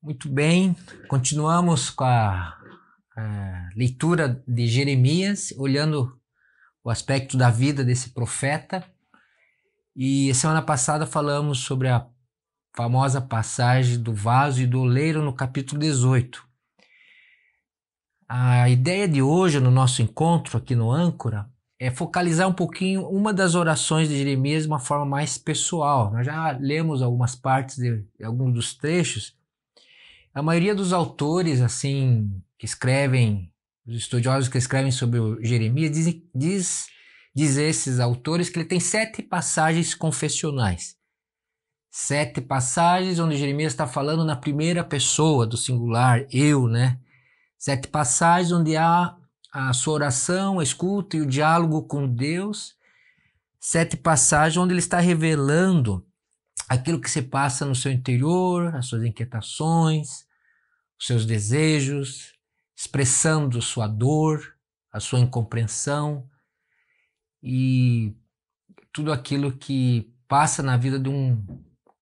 Muito bem, continuamos com a leitura de Jeremias, olhando o aspecto da vida desse profeta. E semana passada falamos sobre a famosa passagem do vaso e do oleiro no capítulo 18. A ideia de hoje, no nosso encontro aqui no Âncora, é focalizar um pouquinho uma das orações de Jeremias de uma forma mais pessoal. Nós já lemos algumas partes de alguns dos trechos. A maioria dos autores, assim, que escrevem, os estudiosos que escrevem sobre o Jeremias, diz esses autores que ele tem 7 passagens confessionais. 7 passagens onde Jeremias está falando na primeira pessoa do singular, eu, né? 7 passagens onde há a sua oração, a escuta e o diálogo com Deus. 7 passagens onde ele está revelando aquilo que se passa no seu interior, as suas inquietações, os seus desejos, expressando sua dor, a sua incompreensão e tudo aquilo que passa na vida de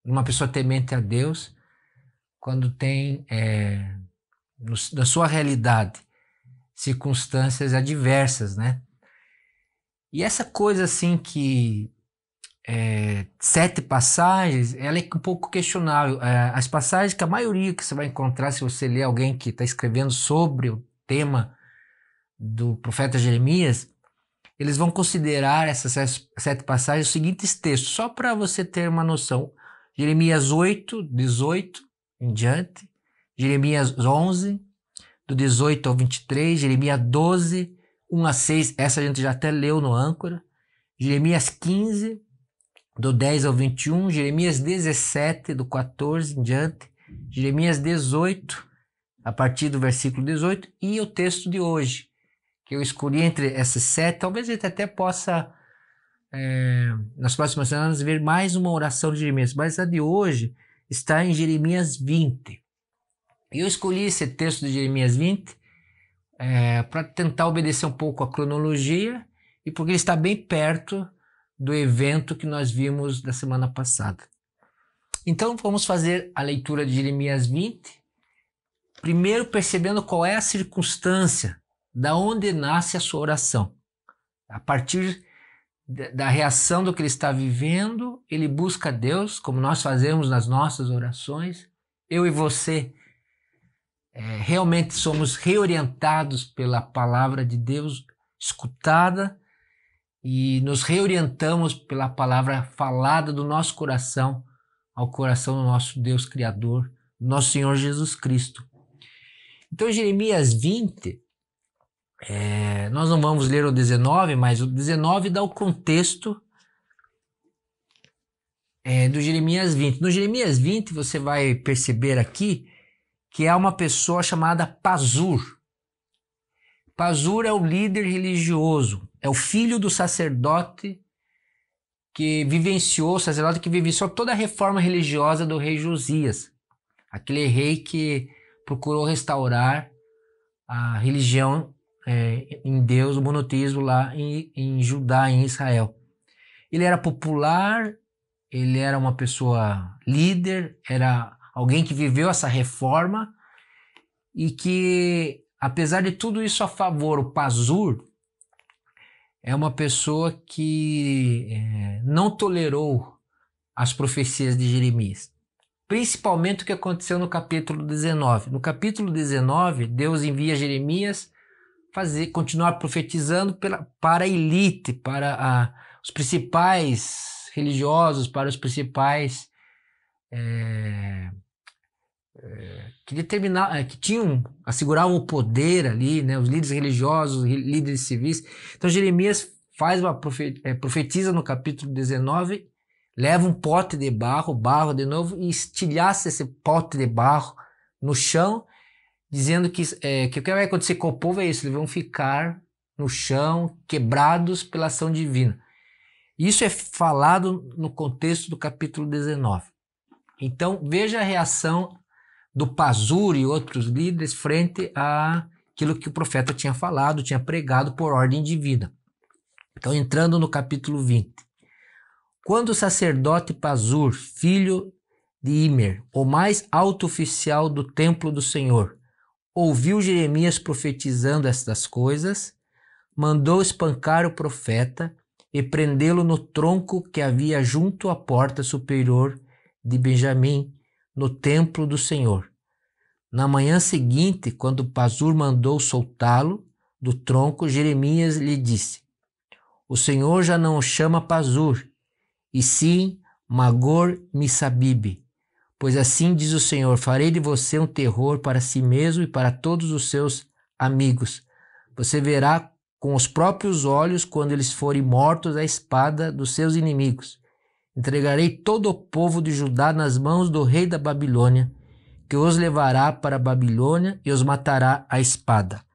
uma pessoa temente a Deus quando tem na sua realidade circunstâncias adversas, né? E essa coisa assim que 7 passagens, ela é um pouco questionável. As passagens que a maioria que você vai encontrar se você ler alguém que está escrevendo sobre o tema do profeta Jeremias, eles vão considerar essas 7 passagens os seguintes textos, só para você ter uma noção. Jeremias 8, 18 em diante, Jeremias 11, do 18 ao 23, Jeremias 12, 1 a 6, essa a gente já até leu no Âncora, Jeremias 15, do 10 ao 21, Jeremias 17, do 14 em diante, Jeremias 18, a partir do versículo 18, e o texto de hoje, que eu escolhi entre essas 7, talvez a gente até possa, nas próximas semanas, ver mais uma oração de Jeremias, mas a de hoje está em Jeremias 20. E eu escolhi esse texto de Jeremias 20 para tentar obedecer um pouco a cronologia e porque ele está bem perto do evento que nós vimos da semana passada. Então vamos fazer a leitura de Jeremias 20, primeiro percebendo qual é a circunstância, da onde nasce a sua oração. A partir da reação do que ele está vivendo, ele busca Deus, como nós fazemos nas nossas orações. Eu e você realmente somos reorientados pela palavra de Deus escutada, e nos reorientamos pela palavra falada do nosso coração ao coração do nosso Deus Criador, nosso Senhor Jesus Cristo. Então, Jeremias 20, nós não vamos ler o 19, mas o 19 dá o contexto do Jeremias 20. No Jeremias 20, você vai perceber aqui que há uma pessoa chamada Pazur. Pazur é o líder religioso, é o filho do sacerdote que vivenciou toda a reforma religiosa do rei Josias, aquele rei que procurou restaurar a religião em Deus, o monoteísmo lá em Judá, em Israel. Ele era popular, ele era uma pessoa líder, era alguém que viveu essa reforma e que, apesar de tudo isso a favor, o Pazur é uma pessoa que não tolerou as profecias de Jeremias. Principalmente o que aconteceu no capítulo 19. No capítulo 19, Deus envia Jeremias continuar profetizando para a elite, para os principais religiosos, para os principais que asseguravam o poder ali, né, os líderes religiosos, os líderes civis. Então Jeremias profetiza no capítulo 19, leva um pote de barro de novo, e estilhaça esse pote de barro no chão, dizendo que o que vai acontecer com o povo é isso, eles vão ficar no chão, quebrados pela ação divina. Isso é falado no contexto do capítulo 19. Então veja a reação do Pazur e outros líderes frente àquilo que o profeta tinha falado, tinha pregado por ordem divina. Então, entrando no capítulo 20. Quando o sacerdote Pazur, filho de Imer, o mais alto oficial do templo do Senhor, ouviu Jeremias profetizando estas coisas, mandou espancar o profeta e prendê-lo no tronco que havia junto à porta superior de Benjamim, no templo do Senhor. Na manhã seguinte, quando Pazur mandou soltá-lo do tronco, Jeremias lhe disse: O Senhor já não o chama Pazur, e sim Magor-Missabibe, pois assim diz o Senhor: farei de você um terror para si mesmo e para todos os seus amigos. Você verá com os próprios olhos quando eles forem mortos à espada dos seus inimigos. Entregarei todo o povo de Judá nas mãos do rei da Babilônia, que os levará para a Babilônia e os matará à espada.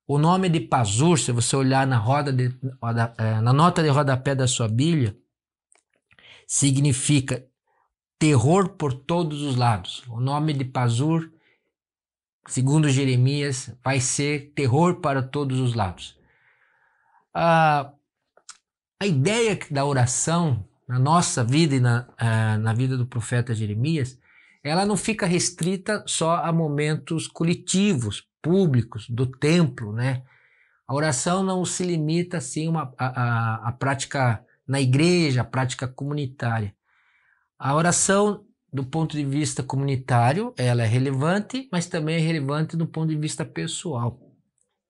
O nome de Pazur, se você olhar na nota de rodapé da sua Bíblia, significa terror por todos os lados. O nome de Pazur, segundo Jeremias, vai ser terror para todos os lados. A ideia da oração na nossa vida e na vida do profeta Jeremias, ela não fica restrita só a momentos coletivos, públicos, do templo, né? A oração não se limita assim a prática na igreja, a prática comunitária. A oração, do ponto de vista comunitário, ela é relevante, mas também é relevante do ponto de vista pessoal.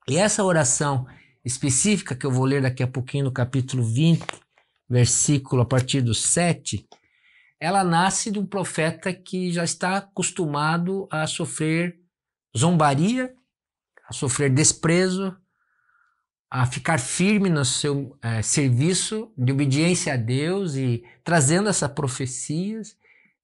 E essa oração específica que eu vou ler daqui a pouquinho no capítulo 20, versículo a partir do 7, ela nasce de um profeta que já está acostumado a sofrer zombaria, a sofrer desprezo, a ficar firme no seu serviço de obediência a Deus e trazendo essas profecias,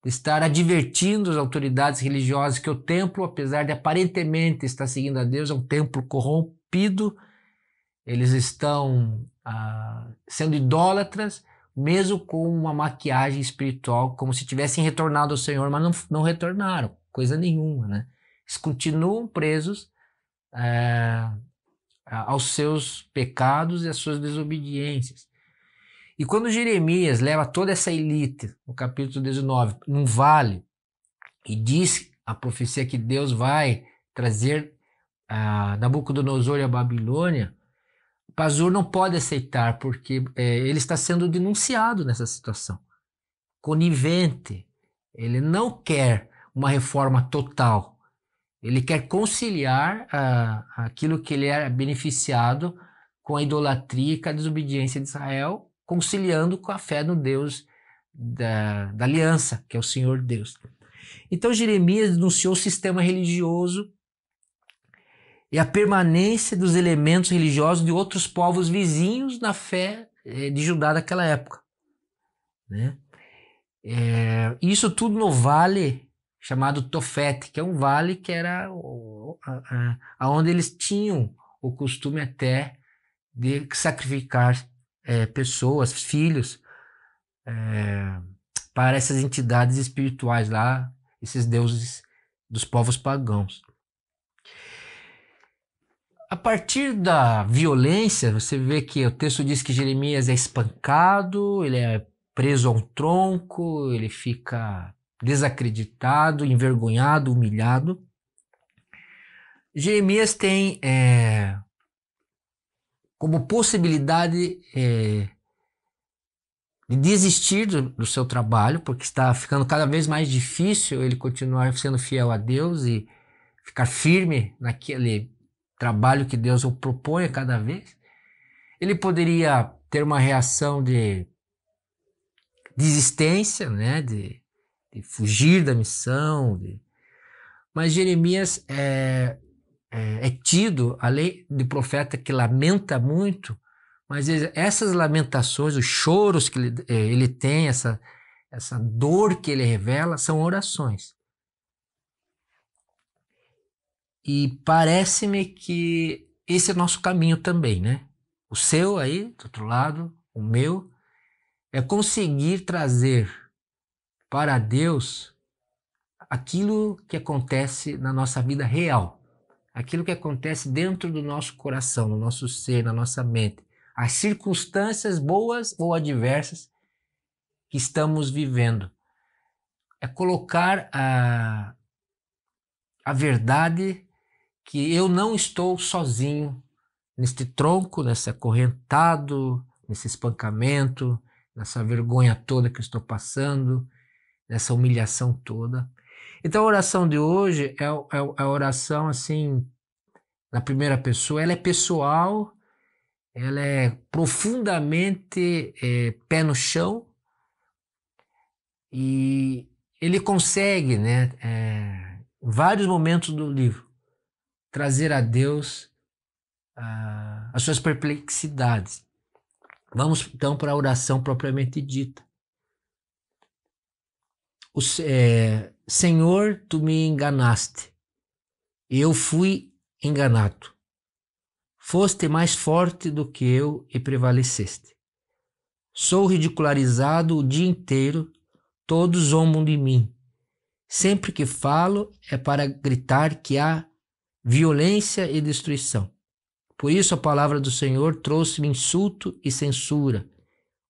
de estar advertindo as autoridades religiosas que o templo, apesar de aparentemente estar seguindo a Deus, é um templo corrompido, eles estão sendo idólatras, mesmo com uma maquiagem espiritual, como se tivessem retornado ao Senhor, mas não retornaram, coisa nenhuma, né? Eles continuam presos aos seus pecados e às suas desobediências. E quando Jeremias leva toda essa elite, no capítulo 19, num vale, e diz a profecia que Deus vai trazer Nabucodonosor e a Babilônia, Pazur não pode aceitar, porque ele está sendo denunciado nessa situação. Conivente. Ele não quer uma reforma total. Ele quer conciliar aquilo que ele é beneficiado com a idolatria e com a desobediência de Israel, conciliando com a fé no Deus da aliança, que é o Senhor Deus. Então Jeremias denunciou o sistema religioso e a permanência dos elementos religiosos de outros povos vizinhos na fé de Judá daquela época, né? Isso tudo no vale chamado Tofete, que é um vale que era onde eles tinham o costume até de sacrificar pessoas, filhos, para essas entidades espirituais lá, esses deuses dos povos pagãos. A partir da violência, você vê que o texto diz que Jeremias é espancado, ele é preso a um tronco, ele fica desacreditado, envergonhado, humilhado. Jeremias tem como possibilidade de desistir do seu trabalho, porque está ficando cada vez mais difícil ele continuar sendo fiel a Deus e ficar firme naquele trabalho que Deus o propõe a cada vez. Ele poderia ter uma reação de desistência, né, de fugir da missão, mas Jeremias é tido, além de profeta que lamenta muito, mas essas lamentações, os choros que ele tem, essa dor que ele revela, são orações. E parece-me que esse é nosso caminho também, né? O seu aí, do outro lado, o meu, é conseguir trazer para Deus aquilo que acontece na nossa vida real, aquilo que acontece dentro do nosso coração, no nosso ser, na nossa mente, as circunstâncias boas ou adversas que estamos vivendo. é colocar a verdade que eu não estou sozinho neste tronco, nesse acorrentado, nesse espancamento, nessa vergonha toda que eu estou passando, nessa humilhação toda. Então a oração de hoje é a oração assim, na primeira pessoa, ela é pessoal, ela é profundamente pé no chão, e ele consegue, né, em vários momentos do livro, trazer a Deus as suas perplexidades. Vamos então para a oração propriamente dita. Senhor, tu me enganaste, eu fui enganado. Foste mais forte do que eu e prevaleceste. Sou ridicularizado o dia inteiro, todos zombam de mim. Sempre que falo é para gritar que há violência e destruição. Por isso a palavra do Senhor trouxe-me insulto e censura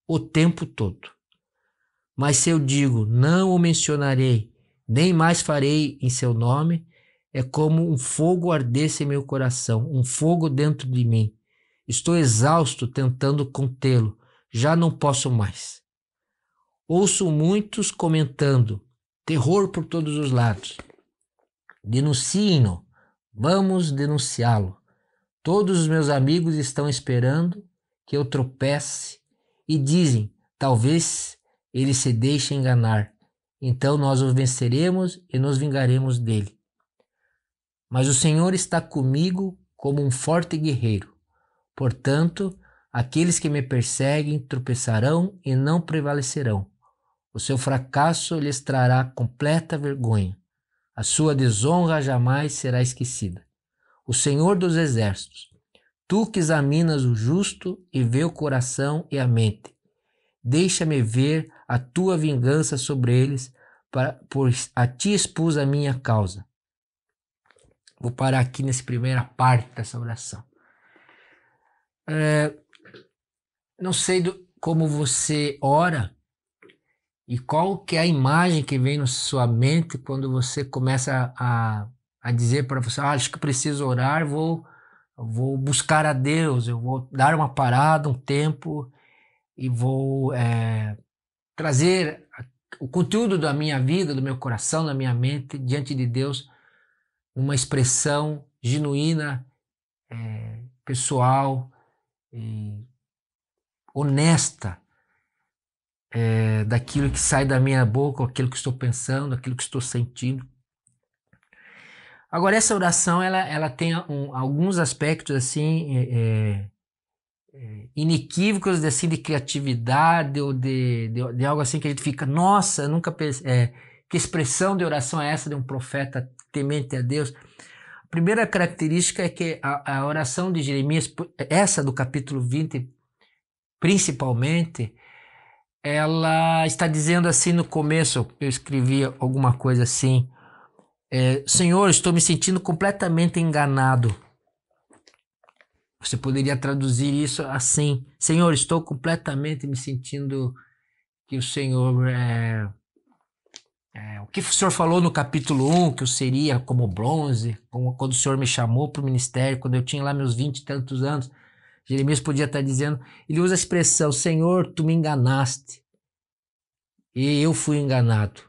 o tempo todo. Mas se eu digo, não o mencionarei, nem mais farei em seu nome, é como um fogo ardesse em meu coração, um fogo dentro de mim. Estou exausto tentando contê-lo, já não posso mais. Ouço muitos comentando, terror por todos os lados. Denunciem-no, vamos denunciá-lo. Todos os meus amigos estão esperando que eu tropece e dizem, talvez ele se deixe enganar. Então nós o venceremos e nos vingaremos dele. Mas o Senhor está comigo como um forte guerreiro. Portanto, aqueles que me perseguem tropeçarão e não prevalecerão. O seu fracasso lhes trará completa vergonha. A sua desonra jamais será esquecida. O Senhor dos Exércitos, tu que examinas o justo e vê o coração e a mente, deixa-me ver a tua vingança sobre eles, pois a ti expus a minha causa. Vou parar aqui nessa primeira parte dessa oração. Não sei como você ora e qual que é a imagem que vem na sua mente quando você começa a dizer para você, acho que preciso orar, vou buscar a Deus, eu vou dar uma parada, um tempo e vou trazer o conteúdo da minha vida, do meu coração, da minha mente diante de Deus, uma expressão genuína, pessoal e honesta daquilo que sai da minha boca, aquilo que estou pensando, aquilo que estou sentindo. Agora, essa oração ela tem alguns aspectos assim inequívocos assim, de criatividade ou de algo assim que a gente fica, nossa, nunca pensei, que expressão de oração é essa de um profeta temente a Deus? A primeira característica é que a oração de Jeremias, essa do capítulo 20, principalmente, ela está dizendo assim no começo, eu escrevi alguma coisa assim, Senhor, estou me sentindo completamente enganado. Você poderia traduzir isso assim, Senhor, estou completamente me sentindo que o Senhor, o que o Senhor falou no capítulo 1, que eu seria como bronze, como quando o Senhor me chamou para o ministério, quando eu tinha lá meus 20 e tantos anos, Jeremias podia estar dizendo, ele usa a expressão, Senhor, tu me enganaste e eu fui enganado.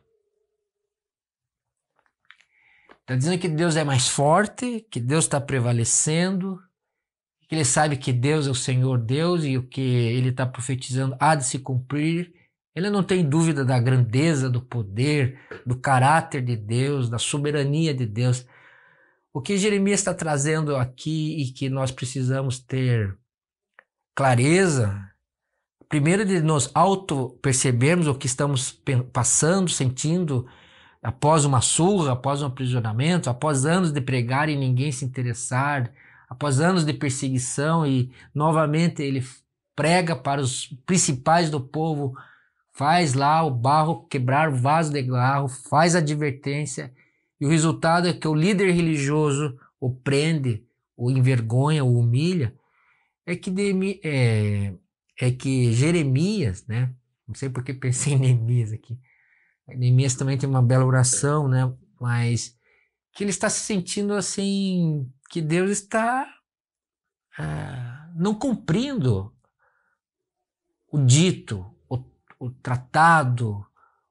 Está dizendo que Deus é mais forte, que Deus está prevalecendo, que ele sabe que Deus é o Senhor Deus e o que ele está profetizando há de se cumprir. Ele não tem dúvida da grandeza, do poder, do caráter de Deus, da soberania de Deus. O que Jeremias está trazendo aqui e que nós precisamos ter clareza, primeiro de nos auto-percebermos o que estamos passando, sentindo, após uma surra, após um aprisionamento, após anos de pregar e ninguém se interessar, após anos de perseguição e novamente ele prega para os principais do povo, faz lá o barro, quebrar o vaso de barro, faz advertência e o resultado é que o líder religioso o prende, o envergonha, o humilha, é que Jeremias, né? Não sei porque pensei em Neemias aqui, Neemias também tem uma bela oração, né? Mas que ele está se sentindo assim, que Deus está não cumprindo o dito, o tratado,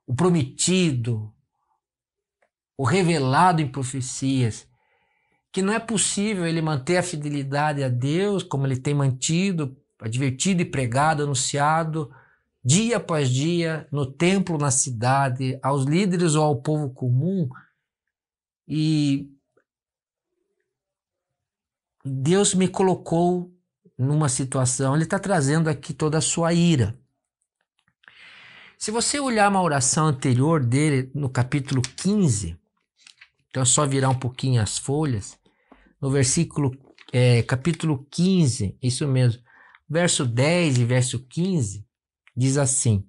o prometido, o revelado em profecias, que não é possível ele manter a fidelidade a Deus como ele tem mantido, advertido e pregado, anunciado, dia após dia, no templo, na cidade, aos líderes ou ao povo comum. E Deus me colocou numa situação, ele está trazendo aqui toda a sua ira. Se você olhar uma oração anterior dele, no capítulo 15, então é só virar um pouquinho as folhas, no capítulo 15, isso mesmo, verso 10 e verso 15, diz assim: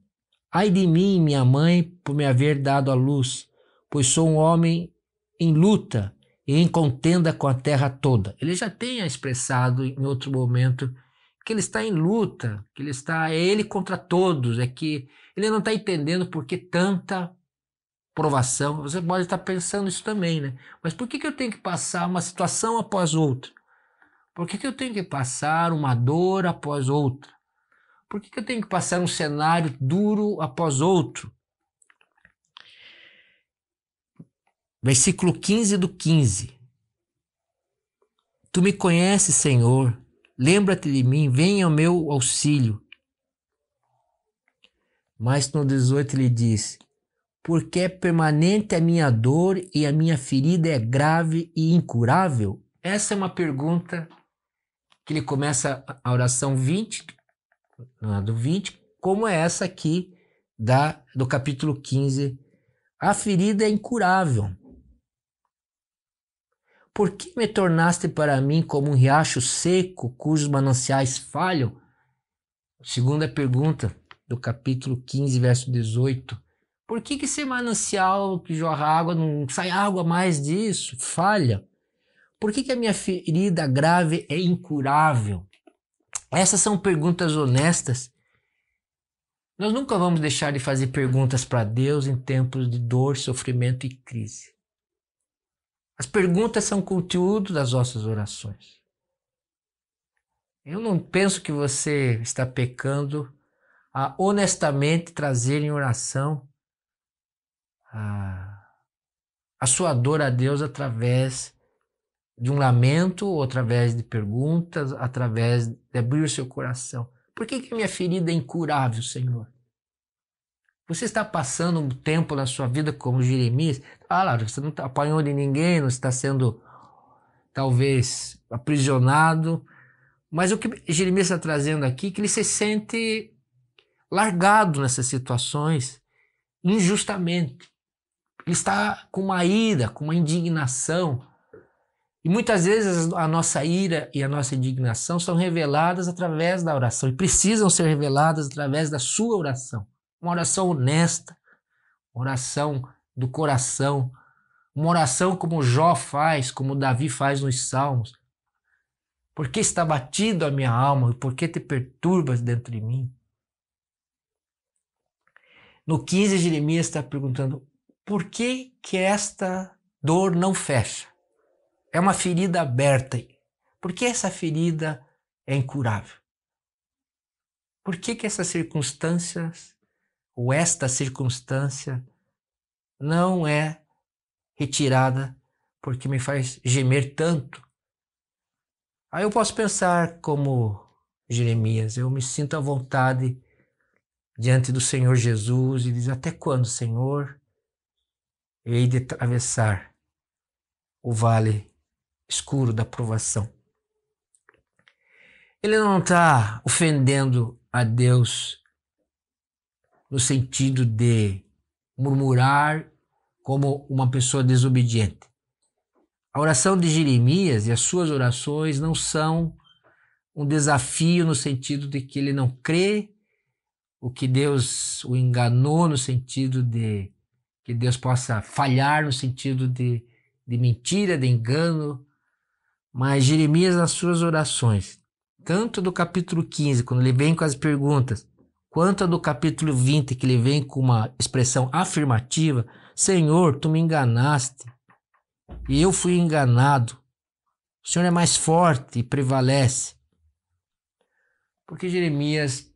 Ai de mim, minha mãe, por me haver dado à luz, pois sou um homem em luta e em contenda com a terra toda. Ele já tinha expressado em outro momento que ele está em luta, que é ele contra todos, é que ele não está entendendo por que tanta provação. Você pode estar pensando isso também, né? Mas por que eu tenho que passar uma situação após outra? Por que eu tenho que passar uma dor após outra? Por que eu tenho que passar um cenário duro após outro? Versículo 15 do 15. Tu me conheces, Senhor, lembra-te de mim, venha ao meu auxílio. Mas no 18 ele diz: porque é permanente a minha dor e a minha ferida é grave e incurável? Essa é uma pergunta que ele começa a oração 20, do 20, como é essa aqui do capítulo 15. A ferida é incurável. Por que me tornaste para mim como um riacho seco cujos mananciais falham? Segunda pergunta do capítulo 15, verso 18. Por que esse manancial que jorra água, não sai água mais disso? Falha. Por que a minha ferida grave é incurável? Essas são perguntas honestas. Nós nunca vamos deixar de fazer perguntas para Deus em tempos de dor, sofrimento e crise. As perguntas são conteúdo das nossas orações. Eu não penso que você está pecando a honestamente trazer em oração a sua dor a Deus através de um lamento, ou através de perguntas, através de abrir o seu coração. Por que a minha ferida é incurável, Senhor? Você está passando um tempo na sua vida como Jeremias? Lário, você não apanhou de ninguém, não está sendo talvez aprisionado, mas o que Jeremias está trazendo aqui é que ele se sente largado nessas situações injustamente. Ele está com uma ira, com uma indignação. E muitas vezes a nossa ira e a nossa indignação são reveladas através da oração e precisam ser reveladas através da sua oração. Uma oração honesta, uma oração do coração, uma oração como Jó faz, como Davi faz nos Salmos. Por que está batido a minha alma e por que te perturbas dentro de mim? No 15, Jeremias está perguntando: por que esta dor não fecha? É uma ferida aberta. Por que essa ferida é incurável? Por que essas circunstâncias, ou esta circunstância, não é retirada porque me faz gemer tanto? Aí eu posso pensar como Jeremias, eu me sinto à vontade diante do Senhor Jesus e diz: até quando, Senhor, eu hei de atravessar o vale escuro da provação? Ele não está ofendendo a Deus no sentido de murmurar como uma pessoa desobediente. A oração de Jeremias e as suas orações não são um desafio no sentido de que ele não crê, ou que Deus o enganou no sentido de que Deus possa falhar no sentido de mentira, de engano. Mas Jeremias, nas suas orações, tanto do capítulo 15, quando ele vem com as perguntas: quanto a do capítulo 20, que ele vem com uma expressão afirmativa: Senhor, tu me enganaste e eu fui enganado. O Senhor é mais forte e prevalece. Porque Jeremias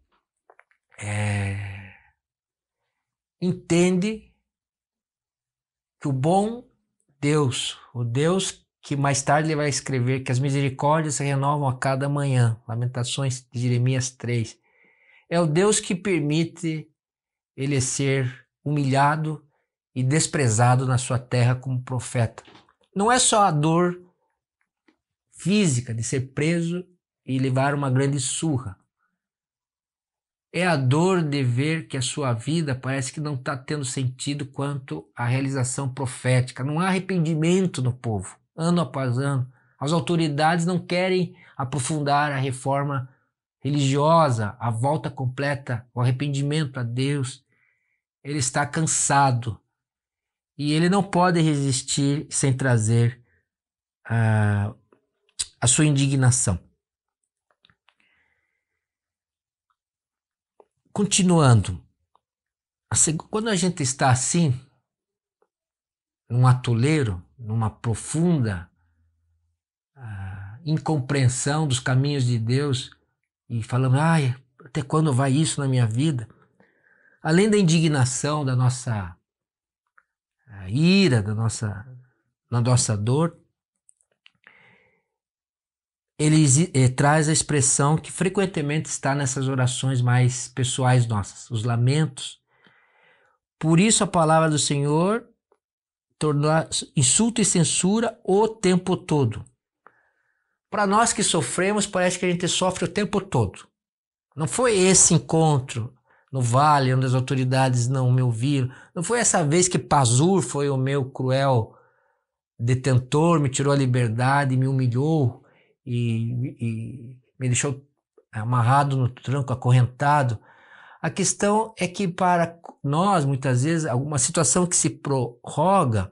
entende que o bom Deus, o Deus que mais tarde ele vai escrever que as misericórdias se renovam a cada manhã, Lamentações de Jeremias 3, é o Deus que permite ele ser humilhado e desprezado na sua terra como profeta. Não é só a dor física de ser preso e levar uma grande surra. É a dor de ver que a sua vida parece que não está tendo sentido quanto à realização profética. Não há arrependimento no povo, ano após ano. As autoridades não querem aprofundar a reforma religiosa, a volta completa, o arrependimento a Deus. Ele está cansado e ele não pode resistir sem trazer a sua indignação. Continuando, quando a gente está assim, num atoleiro, numa profunda incompreensão dos caminhos de Deus e falando, até quando vai isso na minha vida? Além da indignação, da nossa ira, da nossa dor, ele traz a expressão que frequentemente está nessas orações mais pessoais nossas, os lamentos. Por isso a palavra do Senhor tornou insulto e censura o tempo todo. Para nós que sofremos, parece que a gente sofre o tempo todo. Não foi esse encontro no vale onde as autoridades não me ouviram. Não foi essa vez que Pazur foi o meu cruel detentor, me tirou a liberdade, me humilhou e me deixou amarrado no tranco, acorrentado. A questão é que para nós, muitas vezes, alguma situação que se prorroga,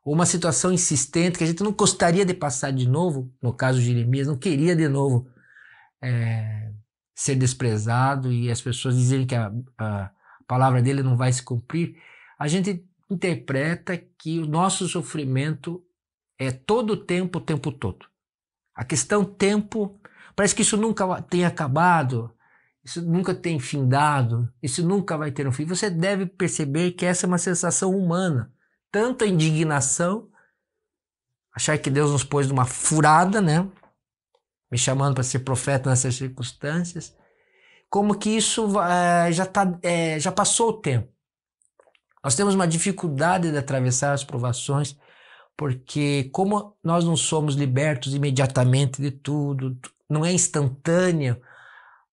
ou uma situação insistente que a gente não gostaria de passar de novo, no caso de Jeremias, não queria de novo ser desprezado e as pessoas dizerem que a palavra dele não vai se cumprir, a gente interpreta que o nosso sofrimento é todo o tempo todo. A questão tempo, parece que isso nunca tem acabado, isso nunca tem findado, isso nunca vai ter um fim. Você deve perceber que essa é uma sensação humana. Tanto a indignação, achar que Deus nos pôs numa furada, né? Me chamando para ser profeta nessas circunstâncias, como que isso já passou o tempo. Nós temos uma dificuldade de atravessar as provações, porque como nós não somos libertos imediatamente de tudo, não é instantânea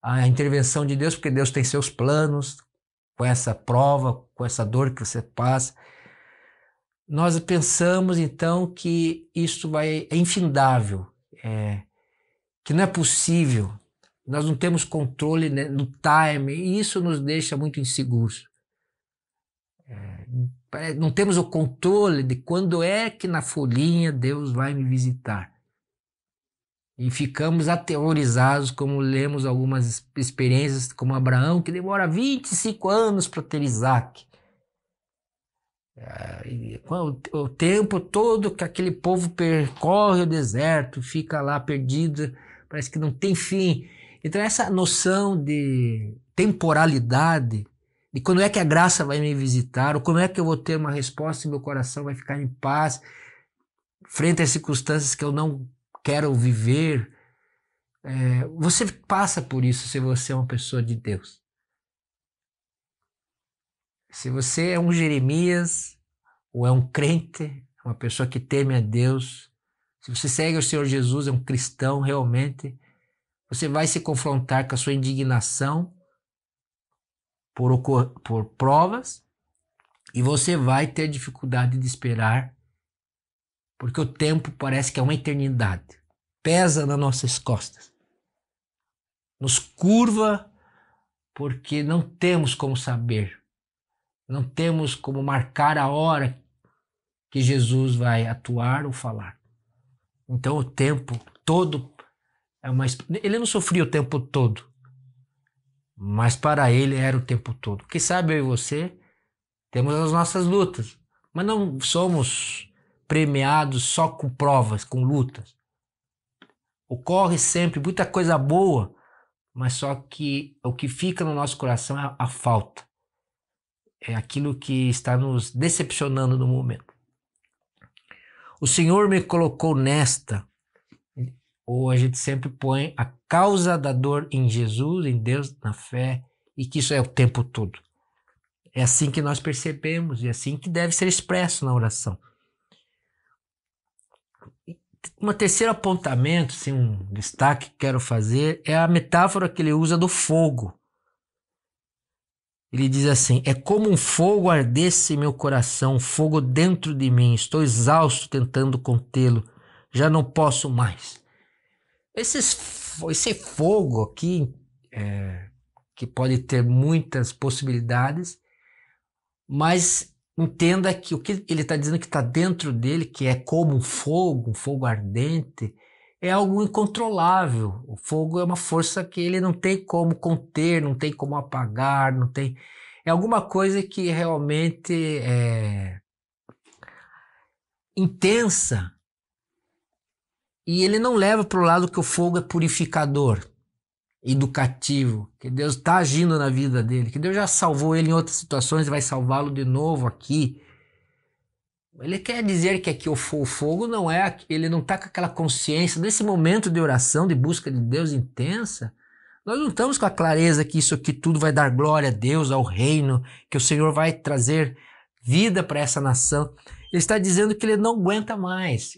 a intervenção de Deus, porque Deus tem seus planos com essa prova, com essa dor que você passa. Nós pensamos então que isso é infindável, que não é possível, nós não temos controle, né, no time, e isso nos deixa muito inseguros. Não temos o controle de quando é que na folhinha Deus vai me visitar. E ficamos aterrorizados, como lemos algumas experiências, como Abraão, que demora 25 anos para ter Isaac. O tempo todo que aquele povo percorre o deserto, fica lá perdido, parece que não tem fim. Então essa noção de temporalidade, de quando é que a graça vai me visitar, ou quando é que eu vou ter uma resposta e meu coração vai ficar em paz frente às circunstâncias que eu não quero viver, você passa por isso se você é uma pessoa de Deus. Se você é um Jeremias, ou é um crente, uma pessoa que teme a Deus, se você segue o Senhor Jesus, é um cristão realmente, você vai se confrontar com a sua indignação por provas e você vai ter dificuldade de esperar, porque o tempo parece que é uma eternidade. Pesa nas nossas costas. Nos curva porque não temos como saber. Não temos como marcar a hora que Jesus vai atuar ou falar. Então o tempo todo ele não sofria o tempo todo. mas para ele era o tempo todo. Quem sabe eu e você temos as nossas lutas, mas não somos premiados só com provas, com lutas. Ocorre sempre muita coisa boa, mas só que o que fica no nosso coração é a falta. É aquilo que está nos decepcionando no momento. O Senhor me colocou nesta, ou a gente sempre põe a causa da dor em Jesus, em Deus, na fé, e que isso é o tempo todo. É assim que nós percebemos e é assim que deve ser expresso na oração. Um terceiro apontamento, assim, um destaque que quero fazer é a metáfora que ele usa do fogo. Ele diz assim: é como um fogo ardesse em meu coração, um fogo dentro de mim. Estou exausto tentando contê-lo. Já não posso mais. Esse fogo aqui, que pode ter muitas possibilidades, mas entenda que o que ele está dizendo que está dentro dele, que é como um fogo ardente, é algo incontrolável. O fogo é uma força que ele não tem como conter, não tem como apagar, não tem. É alguma coisa que realmente é intensa. E ele não leva para o lado que o fogo é purificador, educativo, que Deus está agindo na vida dele, que Deus já salvou ele em outras situações e vai salvá-lo de novo aqui. Ele quer dizer que aqui o fogo não é, ele não está com aquela consciência, nesse momento de oração, de busca de Deus intensa, nós não estamos com a clareza que isso aqui tudo vai dar glória a Deus, ao reino, que o Senhor vai trazer vida para essa nação. Ele está dizendo que ele não aguenta mais.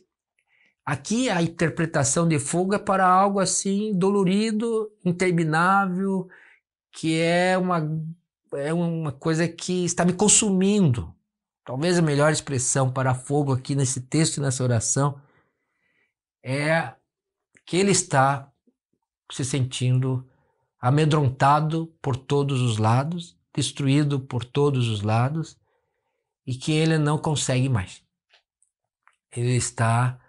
Aqui a interpretação de fogo é para algo assim dolorido, interminável, que é uma coisa que está me consumindo. Talvez a melhor expressão para fogo aqui nesse texto e nessa oração é que ele está se sentindo amedrontado por todos os lados, destruído por todos os lados e que ele não consegue mais. Ele está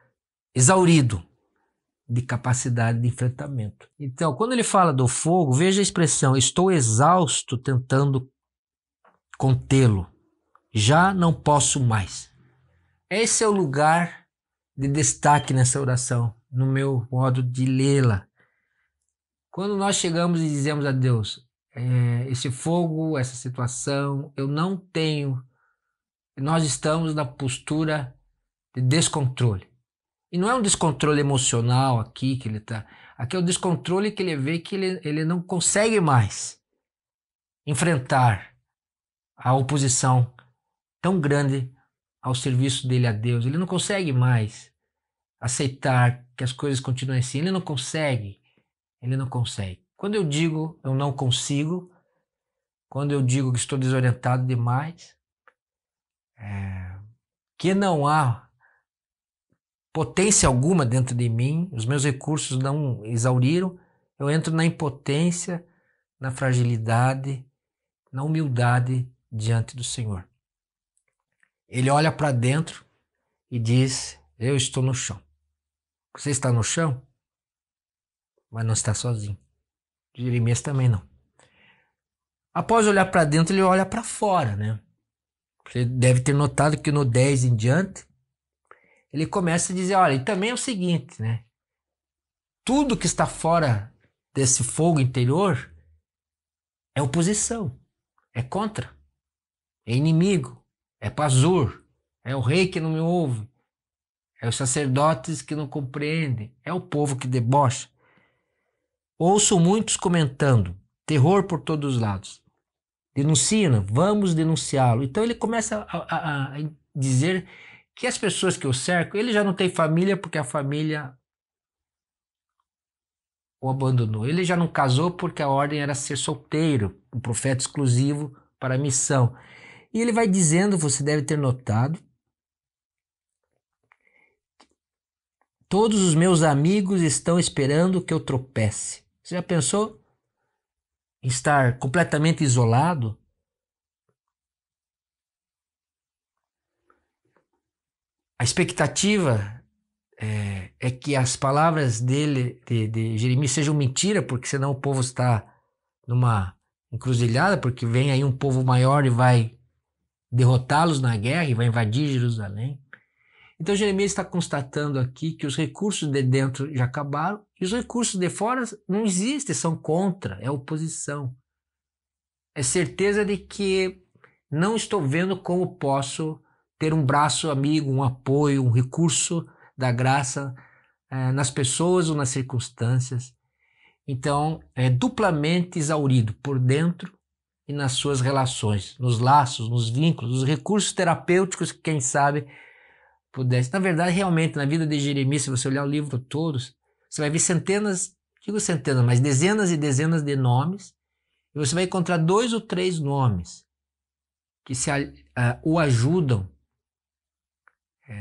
exaurido de capacidade de enfrentamento. Então, quando ele fala do fogo, veja a expressão: estou exausto tentando contê-lo. Já não posso mais. Esse é o lugar de destaque nessa oração, no meu modo de lê-la. Quando nós chegamos e dizemos a Deus, esse fogo, essa situação, eu não tenho, nós estamos na postura de descontrole. E não é um descontrole emocional aqui que ele está, aqui é o descontrole que ele vê que ele não consegue mais enfrentar a oposição tão grande ao serviço dele a Deus. Ele não consegue mais aceitar que as coisas continuem assim. Ele não consegue. Quando eu digo eu não consigo, quando eu digo que estou desorientado demais, que não há potência alguma dentro de mim, os meus recursos não exauriram, eu entro na impotência, na fragilidade, na humildade diante do Senhor. Ele olha para dentro e diz: eu estou no chão. Você está no chão, mas não está sozinho. Jeremias também não. Após olhar para dentro, ele olha para fora, né? Você deve ter notado que no 10 em diante, ele começa a dizer: olha, e também é o seguinte, né? Tudo que está fora desse fogo interior é oposição, é contra, é inimigo, é pazur, é o rei que não me ouve, é os sacerdotes que não compreendem, é o povo que debocha. Ouço muitos comentando: terror por todos os lados. Denuncia, vamos denunciá-lo. Então ele começa a dizer que as pessoas que o cercam, ele já não tem família porque a família o abandonou. Ele já não casou porque a ordem era ser solteiro, um profeta exclusivo para a missão. E ele vai dizendo, você deve ter notado: todos os meus amigos estão esperando que eu tropece. Você já pensou em estar completamente isolado? A expectativa é que as palavras dele, de Jeremias, sejam mentira, porque senão o povo está numa encruzilhada, porque vem aí um povo maior e vai derrotá-los na guerra e vai invadir Jerusalém. Então Jeremias está constatando aqui que os recursos de dentro já acabaram e os recursos de fora não existem, são contra, é oposição. É certeza de que não estou vendo como posso ter um braço amigo, um apoio, um recurso da graça nas pessoas ou nas circunstâncias. Então, é duplamente exaurido por dentro e nas suas relações, nos laços, nos vínculos, nos recursos terapêuticos que, quem sabe, pudesse. Na verdade, realmente, na vida de Jeremias, se você olhar o livro todos, você vai ver centenas, digo centenas, mas dezenas e dezenas de nomes, e você vai encontrar 2 ou 3 nomes que o ajudam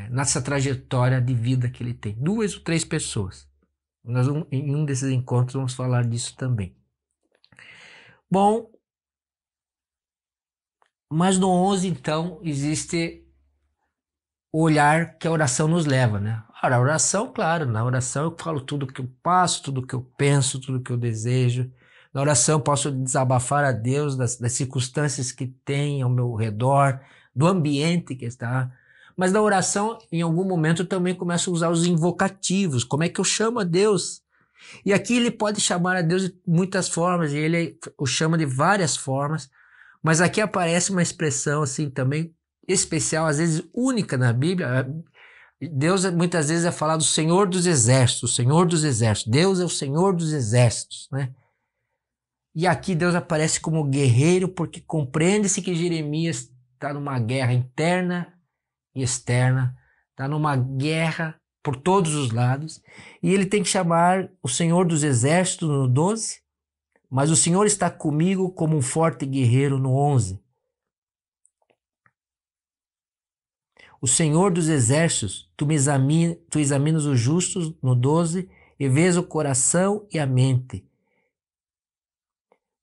nessa trajetória de vida que ele tem. 2 ou 3 pessoas. Nós, em um desses encontros, vamos falar disso também. Bom, mas no 11, então, existe o olhar que a oração nos leva, né? Ora, a oração, claro, na oração eu falo tudo que eu passo, tudo que eu penso, tudo que eu desejo. Na oração eu posso desabafar a Deus das circunstâncias que tem ao meu redor, do ambiente que está. Mas na oração, em algum momento, eu também começo a usar os invocativos. Como é que eu chamo a Deus? E aqui ele pode chamar a Deus de muitas formas, e ele o chama de várias formas, mas aqui aparece uma expressão assim também especial, às vezes única na Bíblia. Deus muitas vezes é falado Senhor dos Exércitos, Senhor dos Exércitos. Deus é o Senhor dos Exércitos, né? E aqui Deus aparece como guerreiro, porque compreende-se que Jeremias está numa guerra interna e externa, está numa guerra por todos os lados, e ele tem que chamar o Senhor dos Exércitos no 12, mas o Senhor está comigo como um forte guerreiro no 11. O Senhor dos Exércitos, tu examinas os justos no 12 e vês o coração e a mente.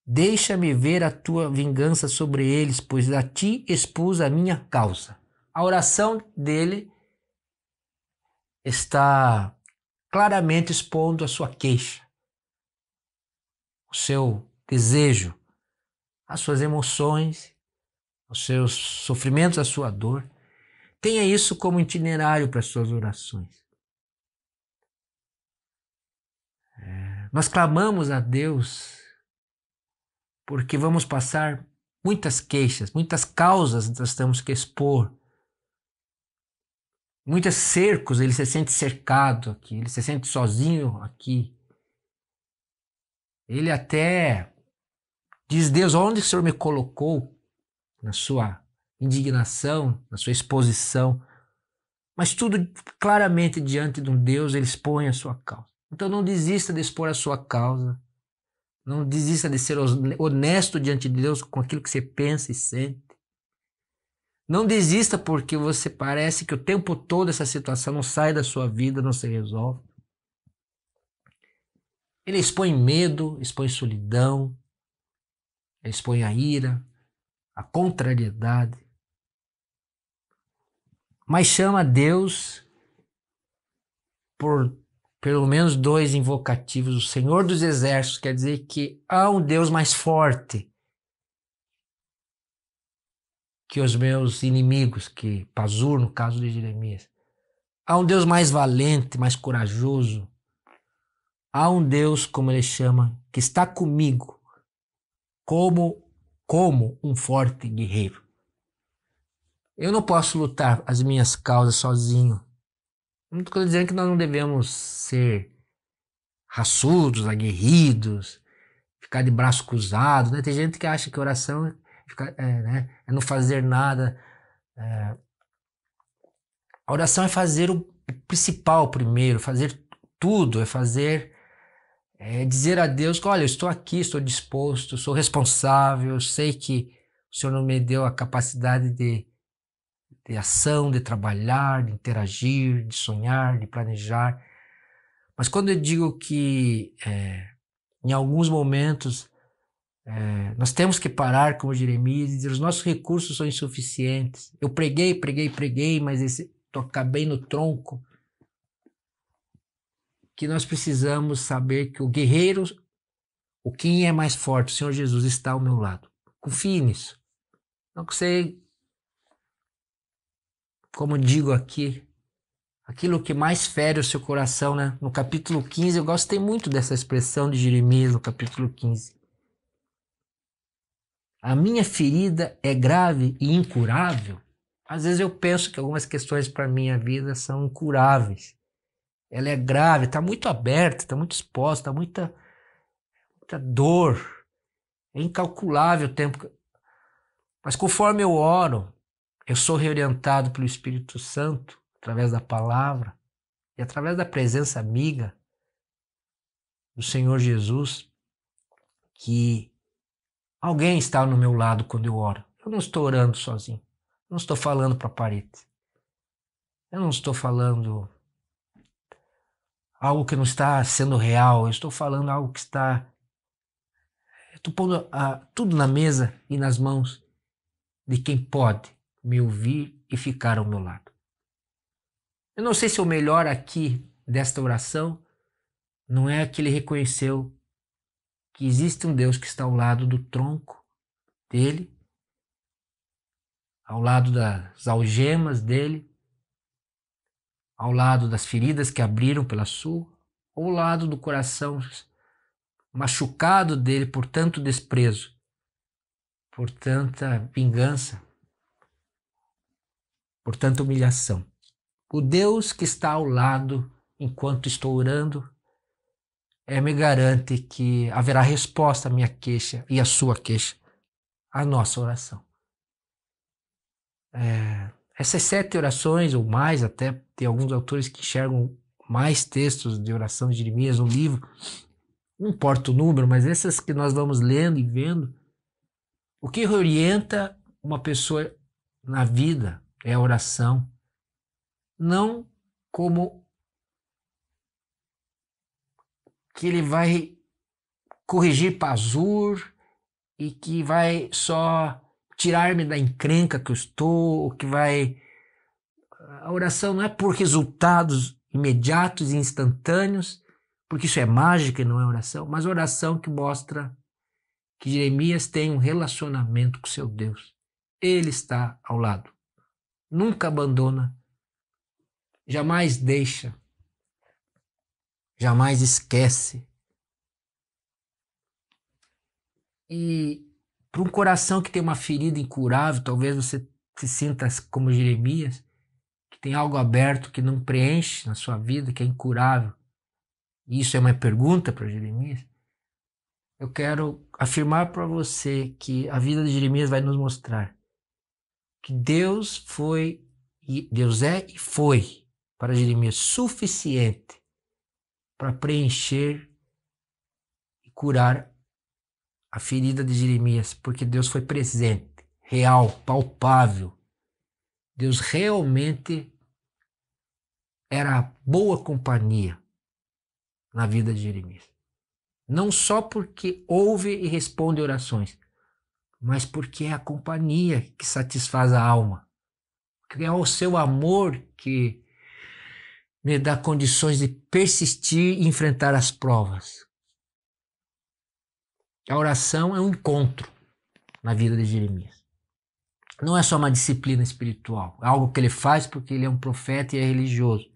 Deixa-me ver a tua vingança sobre eles, pois a ti expus a minha causa. A oração dele está claramente expondo a sua queixa, o seu desejo, as suas emoções, os seus sofrimentos, a sua dor. Tenha isso como itinerário para as suas orações. Nós clamamos a Deus porque vamos passar muitas queixas, muitas causas nós temos que expor. Muitos cercos, ele se sente cercado aqui, ele se sente sozinho aqui. Ele até diz, Deus, onde o Senhor me colocou na sua indignação, na sua exposição? Mas tudo claramente diante de um Deus, ele expõe a sua causa. Então não desista de expor a sua causa. Não desista de ser honesto diante de Deus com aquilo que você pensa e sente. Não desista porque você parece que o tempo todo essa situação não sai da sua vida, não se resolve. Ele expõe medo, expõe solidão, expõe a ira, a contrariedade. Mas chama Deus por pelo menos 2 invocativos. O Senhor dos Exércitos quer dizer que há um Deus mais forte que os meus inimigos, que Pazur, no caso de Jeremias. Há um Deus mais valente, mais corajoso. Há um Deus, como ele chama, que está comigo como um forte guerreiro. Eu não posso lutar as minhas causas sozinho. Não estou dizendo que nós não devemos ser raçudos, aguerridos, ficar de braço cruzado, né? Tem gente que acha que oração é não fazer nada. A oração é fazer o principal primeiro, fazer tudo, dizer a Deus que, olha, eu estou aqui, estou disposto, sou responsável, sei que o Senhor não me deu a capacidade de ação, de trabalhar, de interagir, de sonhar, de planejar. Mas quando eu digo que em alguns momentos nós temos que parar como Jeremias e dizer os nossos recursos são insuficientes. Eu preguei, mas acabei no tronco. Que nós precisamos saber que o guerreiro O quem é mais forte, o Senhor Jesus está ao meu lado. Confie nisso. Não sei, como digo aqui, aquilo que mais fere o seu coração, né? No capítulo 15, eu gostei muito dessa expressão de Jeremias no capítulo 15. A minha ferida é grave e incurável. Às vezes eu penso que algumas questões para minha vida são incuráveis. Ela é grave, está muito aberta, está muito exposta, está muita dor. É incalculável o tempo. Mas conforme eu oro, eu sou reorientado pelo Espírito Santo, através da palavra e através da presença amiga do Senhor Jesus, que alguém está no meu lado quando eu oro. Eu não estou orando sozinho. Eu não estou falando para a parede. Eu não estou falando algo que não está sendo real. Eu estou falando algo que está... Eu estou pondo tudo na mesa e nas mãos de quem pode me ouvir e ficar ao meu lado. Eu não sei se o melhor aqui desta oração não é que ele reconheceu que existe um Deus que está ao lado do tronco dele, ao lado das algemas dele, ao lado das feridas que abriram pela sua, ou ao lado do coração machucado dele por tanto desprezo, por tanta vingança, por tanta humilhação. O Deus que está ao lado enquanto estou orando me garante que haverá resposta à minha queixa e à sua queixa, à nossa oração. Essas 7 orações, ou mais até, tem alguns autores que enxergam mais textos de oração de Jeremias no livro, não importa o número, mas essas que nós vamos lendo e vendo, o que orienta uma pessoa na vida é a oração, não como que ele vai corrigir pazur e que vai só tirar-me da encrenca que eu estou, ou que vai... A oração não é por resultados imediatos e instantâneos, porque isso é mágica e não é oração, mas oração que mostra que Jeremias tem um relacionamento com seu Deus. Ele está ao lado, nunca abandona, jamais deixa, jamais esquece. E para um coração que tem uma ferida incurável, talvez você se sinta como Jeremias, que tem algo aberto que não preenche na sua vida, que é incurável. E isso é uma pergunta para Jeremias. Eu quero afirmar para você que a vida de Jeremias vai nos mostrar que Deus é e foi para Jeremias suficiente para preencher e curar a ferida de Jeremias, porque Deus foi presente, real, palpável. Deus realmente era boa companhia na vida de Jeremias. Não só porque ouve e responde orações, mas porque é a companhia que satisfaz a alma. Porque é o seu amor que me dá condições de persistir e enfrentar as provas. A oração é um encontro na vida de Jeremias. Não é só uma disciplina espiritual, é algo que ele faz porque ele é um profeta e é religioso,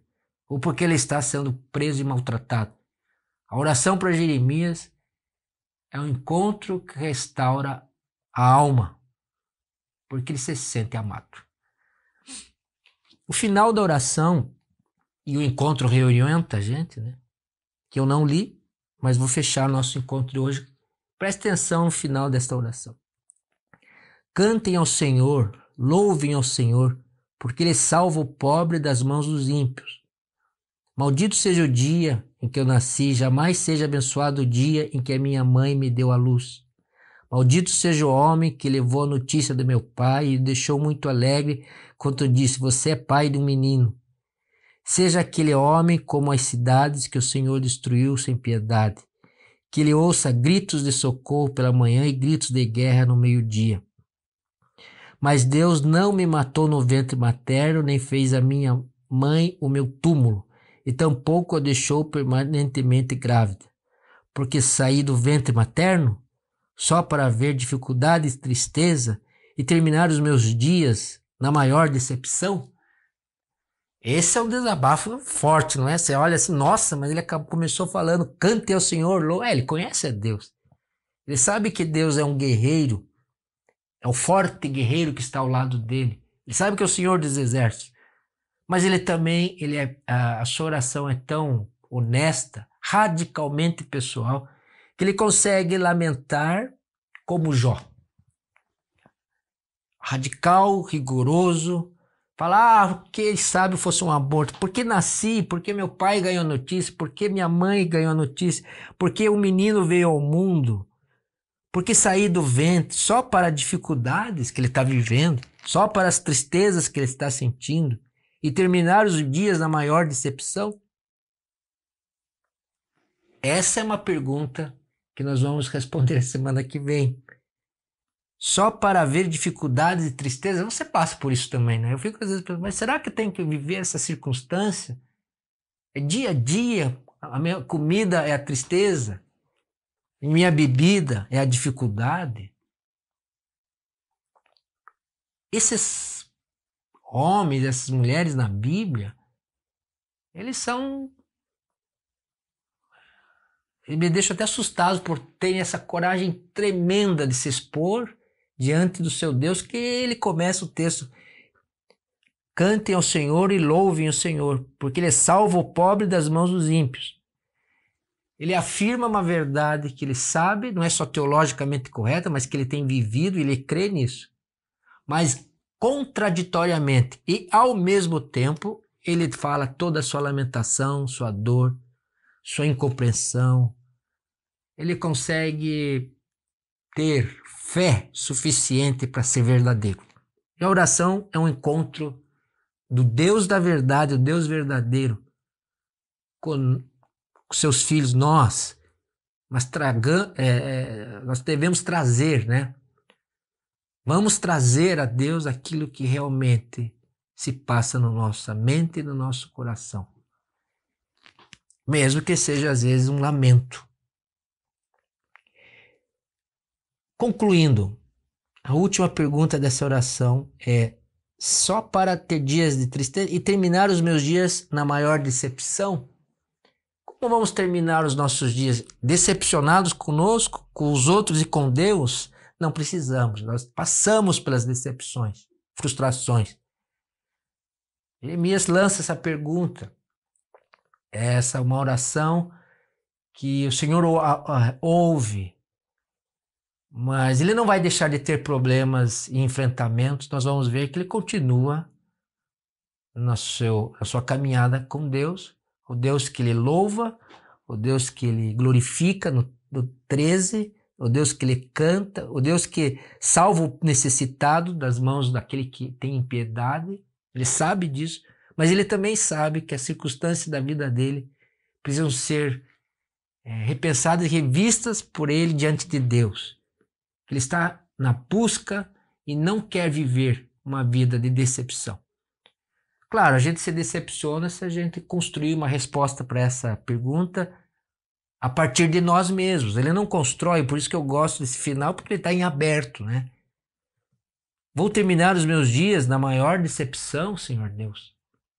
ou porque ele está sendo preso e maltratado. A oração para Jeremias é um encontro que restaura a alma, porque ele se sente amado. O final da oração e o encontro reorienta a gente, né? Que eu não li, mas vou fechar nosso encontro de hoje. Preste atenção no final desta oração. Cantem ao Senhor, louvem ao Senhor, porque Ele salva o pobre das mãos dos ímpios. Maldito seja o dia em que eu nasci, jamais seja abençoado o dia em que a minha mãe me deu à luz. Maldito seja o homem que levou a notícia do meu pai e o deixou muito alegre quando disse, você é pai de um menino. Seja aquele homem como as cidades que o Senhor destruiu sem piedade. Que ele ouça gritos de socorro pela manhã e gritos de guerra no meio-dia. Mas Deus não me matou no ventre materno, nem fez a minha mãe o meu túmulo, e tampouco a deixou permanentemente grávida. porque saí do ventre materno, só para ver dificuldade e tristeza e terminar os meus dias na maior decepção? Esse é um desabafo forte, não é? Você olha assim, nossa, mas ele começou falando, cante ao Senhor, ele conhece a Deus. Ele sabe que Deus é um guerreiro, é o forte guerreiro que está ao lado dele. Ele sabe que é o Senhor dos exércitos. Mas ele também, a sua oração é tão honesta, radicalmente pessoal, que ele consegue lamentar como Jó. Radical, rigoroso, falar que sabe fosse um aborto, porque nasci, porque meu pai ganhou notícia, porque minha mãe ganhou notícia, porque o menino veio ao mundo, porque saí do ventre só para dificuldades que ele está vivendo, só para as tristezas que ele está sentindo, e terminar os dias na maior decepção? Essa é uma pergunta que nós vamos responder semana que vem. Só para ver dificuldades e tristezas, você passa por isso também, né? Eu fico às vezes pensando, mas será que eu tenho que viver essa circunstância? É dia a dia, a minha comida é a tristeza, minha bebida é a dificuldade. Esses homens, essas mulheres na Bíblia, eles me deixam até assustado por terem essa coragem tremenda de se expor diante do seu Deus, que ele começa o texto: cantem ao Senhor e louvem o Senhor, porque ele salva o pobre das mãos dos ímpios. Ele afirma uma verdade que ele sabe, não é só teologicamente correta, mas que ele tem vivido e ele crê nisso. Mas contraditoriamente e ao mesmo tempo, ele fala toda a sua lamentação, sua dor, sua incompreensão. Ele consegue ter fé suficiente para ser verdadeiro. E a oração é um encontro do Deus da verdade, o Deus verdadeiro, com seus filhos, nós devemos trazer, né? Vamos trazer a Deus aquilo que realmente se passa na nossa mente e no nosso coração. Mesmo que seja às vezes um lamento. Concluindo, a última pergunta dessa oração é: só para ter dias de tristeza e terminar os meus dias na maior decepção? Como vamos terminar os nossos dias? Decepcionados conosco, com os outros e com Deus? Não precisamos, nós passamos pelas decepções, frustrações. Jeremias lança essa pergunta. Essa é uma oração que o Senhor ouve, mas ele não vai deixar de ter problemas e enfrentamentos. Nós vamos ver que ele continua na sua caminhada com Deus, o Deus que ele louva, o Deus que ele glorifica no 13, o Deus que ele canta, o Deus que salva o necessitado das mãos daquele que tem piedade. Ele sabe disso, mas ele também sabe que as circunstâncias da vida dele precisam ser repensadas e revistas por ele diante de Deus. Ele está na busca e não quer viver uma vida de decepção. Claro, a gente se decepciona se a gente construir uma resposta para essa pergunta a partir de nós mesmos. Ele não constrói, por isso que eu gosto desse final, porque ele está em aberto, né? Vou terminar os meus dias na maior decepção, Senhor Deus.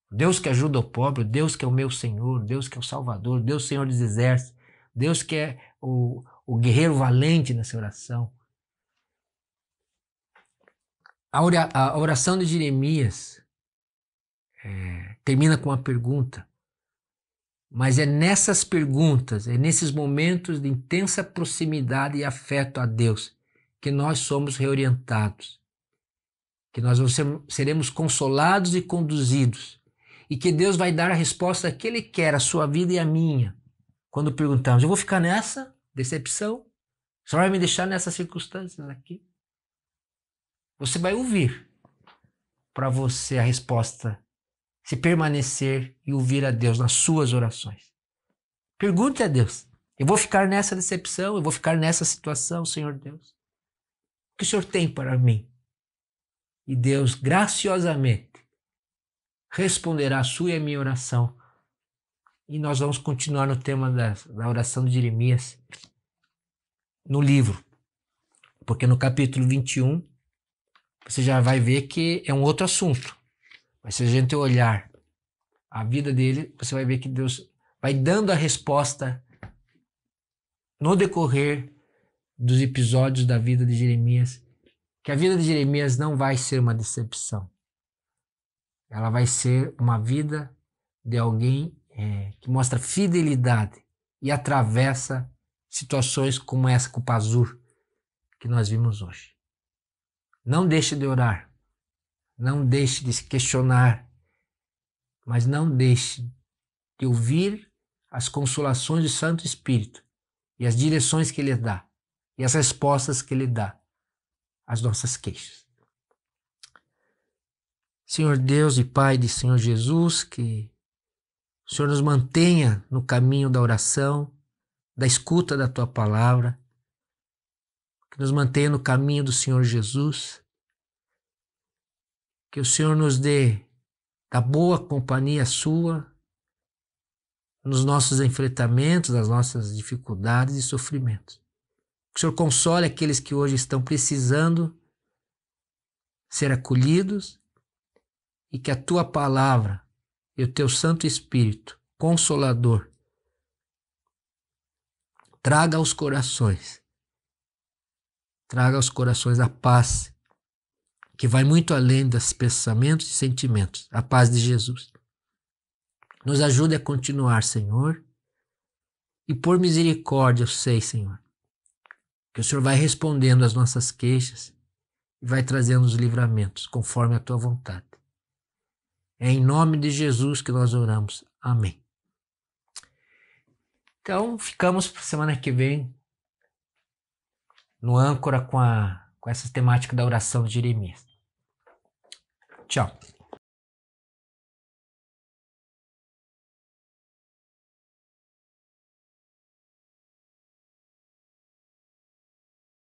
Deus que ajuda o pobre, Deus que é o meu Senhor, Deus que é o Salvador, Deus Senhor dos exércitos, Deus que é o guerreiro valente nessa oração. A oração de Jeremias termina com uma pergunta, mas é nessas perguntas, é nesses momentos de intensa proximidade e afeto a Deus que nós somos reorientados, que nós seremos consolados e conduzidos, e que Deus vai dar a resposta que Ele quer, a sua vida e a minha. Quando perguntamos: eu vou ficar nessa decepção? O Senhor vai me deixar nessas circunstâncias aqui? Você vai ouvir para você a resposta, se permanecer e ouvir a Deus nas suas orações. Pergunte a Deus: eu vou ficar nessa decepção, eu vou ficar nessa situação, Senhor Deus? O que o Senhor tem para mim? E Deus graciosamente responderá a sua e a minha oração E nós vamos continuar no tema da oração de Jeremias no livro. Porque no capítulo 21, você já vai ver que é um outro assunto. Mas se a gente olhar a vida dele, você vai ver que Deus vai dando a resposta no decorrer dos episódios da vida de Jeremias, que a vida de Jeremias não vai ser uma decepção. Ela vai ser uma vida de alguém que mostra fidelidade e atravessa situações como essa com o Pazur que nós vimos hoje. Não deixe de orar, não deixe de se questionar, mas não deixe de ouvir as consolações do Santo Espírito e as direções que Ele dá e as respostas que Ele dá às nossas queixas. Senhor Deus e Pai de Senhor Jesus, que o Senhor nos mantenha no caminho da oração, da escuta da Tua palavra, que nos mantenha no caminho do Senhor Jesus, que o Senhor nos dê da boa companhia Sua nos nossos enfrentamentos, nas nossas dificuldades e sofrimentos. Que o Senhor console aqueles que hoje estão precisando ser acolhidos e que a Tua palavra e o Teu Santo Espírito, Consolador, traga aos corações a paz que vai muito além dos pensamentos e sentimentos, a paz de Jesus. Nos ajude a continuar, Senhor, e por misericórdia eu sei, Senhor, que o Senhor vai respondendo às nossas queixas e vai trazendo os livramentos conforme a Tua vontade. É em nome de Jesus que nós oramos. Amém. Então, ficamos para semana que vem no âncora com essa temática da oração de Jeremias. Tchau.